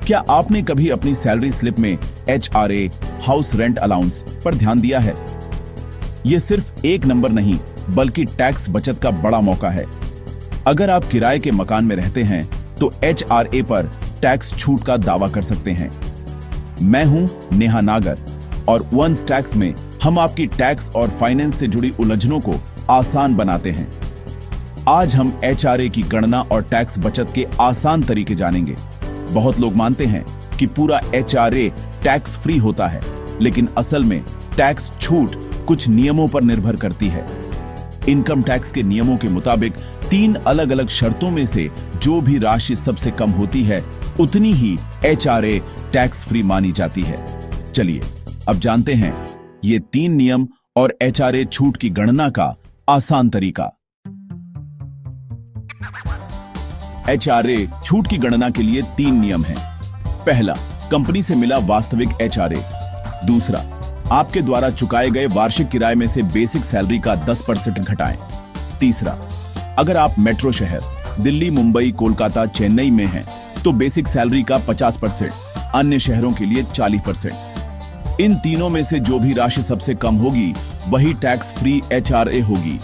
क्या आपने कभी अपनी सैलरी स्लिप में HRA हाउस रेंट अलाउंस पर ध्यान दिया है? यह सिर्फ एक नंबर नहीं बल्कि टैक्स बचत का बड़ा मौका है। अगर आप किराए के मकान में रहते हैं तो HRA पर टैक्स छूट का दावा कर सकते हैं। मैं हूं नेहा नागर और वंस टैक्स में हम आपकी टैक्स और फाइनेंस से जुड़ी उलझनों को आसान बनाते हैं। आज हम HRA की गणना और टैक्स बचत के आसान तरीके जानेंगे। बहुत लोग मानते हैं कि पूरा HRA टैक्स फ्री होता है, लेकिन असल में टैक्स छूट कुछ नियमों पर निर्भर करती है। इनकम टैक्स के नियमों के मुताबिक 3 अलग-अलग शर्तों में से जो भी राशि सबसे कम होती है उतनी ही HRA टैक्स फ्री मानी जाती है। चलिए अब जानते हैं ये 3 नियम और HRA छूट की गणना का आसान तरीका। HRA छूट की गणना के लिए 3 नियम हैं। पहला, कंपनी से मिला वास्तविक HRA। दूसरा, आपके द्वारा चुकाए गए वार्षिक किराए में से बेसिक सैलरी का 10% घटाएं। तीसरा, अगर आप मेट्रो शहर दिल्ली, मुंबई, कोलकाता, चेन्नई में हैं तो बेसिक सैलरी का 50%, अन्य शहरों के लिए 40%। इन तीनों में से जो भी राशि सबसे कम होगी वही टैक्स फ्री HRA होगी।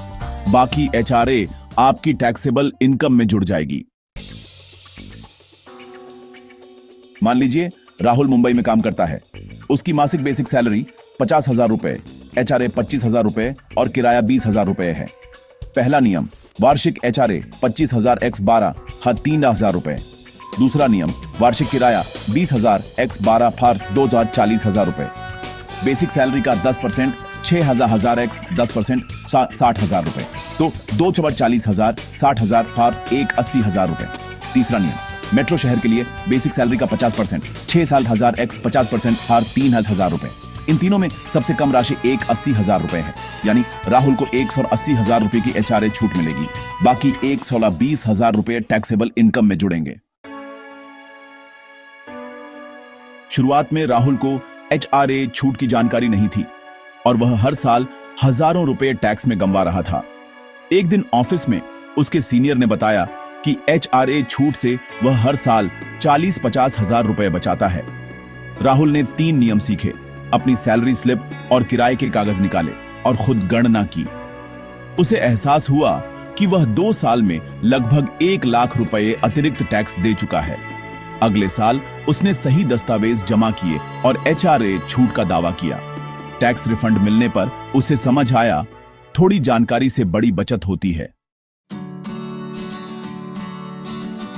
बाकी HRA आपकी टैक्सेबल इनकम में जुड़ जाएगी। मान लीजिए राहुल मुंबई में काम करता है। उसकी मासिक बेसिक सैलरी 50,000 रुपए, HRA 25,000 रुपए और किराया 20,000 रुपए है। पहला नियम, वार्षिक HRA 25,000 x 12 3,000 रुपए। दूसरा नियम, वार्षिक किराया 20,000 x 12 40,000 रुपए। बेसिक सैलरी का 10%, 6,000 x 10% 60,000 रुपए। तो 2 × 40,000 60,000 80,000 रुपए। तीसरा नियम, मेट्रो शहर के लिए बेसिक सैलरी का 50%, 6,000 x 50% 3,000 रुपए। इन तीनों में सबसे कम राशि 1,80,000 रुपए है, यानी राहुल को 1,80,000 रुपए की HRA छूट मिलेगी। बाकी 1,20,000 रुपए टैक्सेबल इनकम में जुड़ेंगे। शुरुआत में राहुल को HRA छूट की जानकारी नहीं थी और वह हर साल हजारों रुपए टैक्स में गंवा रहा था। एक दिन ऑफिस में उसके सीनियर ने बताया कि HRA छूट से वह हर साल 40-50 हजार रुपए बचाता है। राहुल ने 3 नियम सीखे, अपनी सैलरी स्लिप और किराए के कागज निकाले और खुद गणना की। उसे एहसास हुआ कि वह 2 साल में लगभग 1 लाख रुपए अतिरिक्त टैक्स दे चुका है। अगले साल उसने सही दस्तावेज जमा किए और HRA छूट का दावा किया। टैक्स रिफंड मिलने पर उसे समझ आया, थोड़ी जानकारी से बड़ी बचत होती है।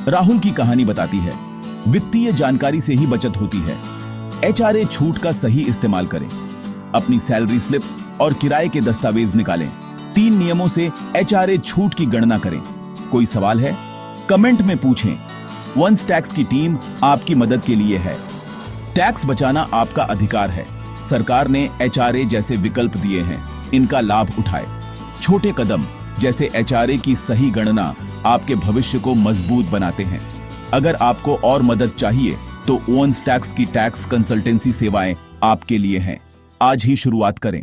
राहुल की कहानी बताती है, वित्तीय जानकारी से ही बचत होती है। HRA छूट का सही इस्तेमाल करें। अपनी सैलरी स्लिप और किराए के दस्तावेज निकालें। 3 नियमों से HRA छूट की गणना करें। कोई सवाल है? कमेंट में पूछें। वंस टैक्स की टीम आपकी मदद के लिए है। टैक्स बचाना आपका अधिकार है। सरकार ने HRA जैसे विकल्प दिए हैं, इनका लाभ उठाएं। छोटे कदम जैसे HRA की सही गणना आपके भविष्य को मजबूत बनाते हैं। अगर आपको और मदद चाहिए तो वंस टैक्स की टैक्स कंसल्टेंसी सेवाएं आपके लिए हैं। आज ही शुरुआत करें।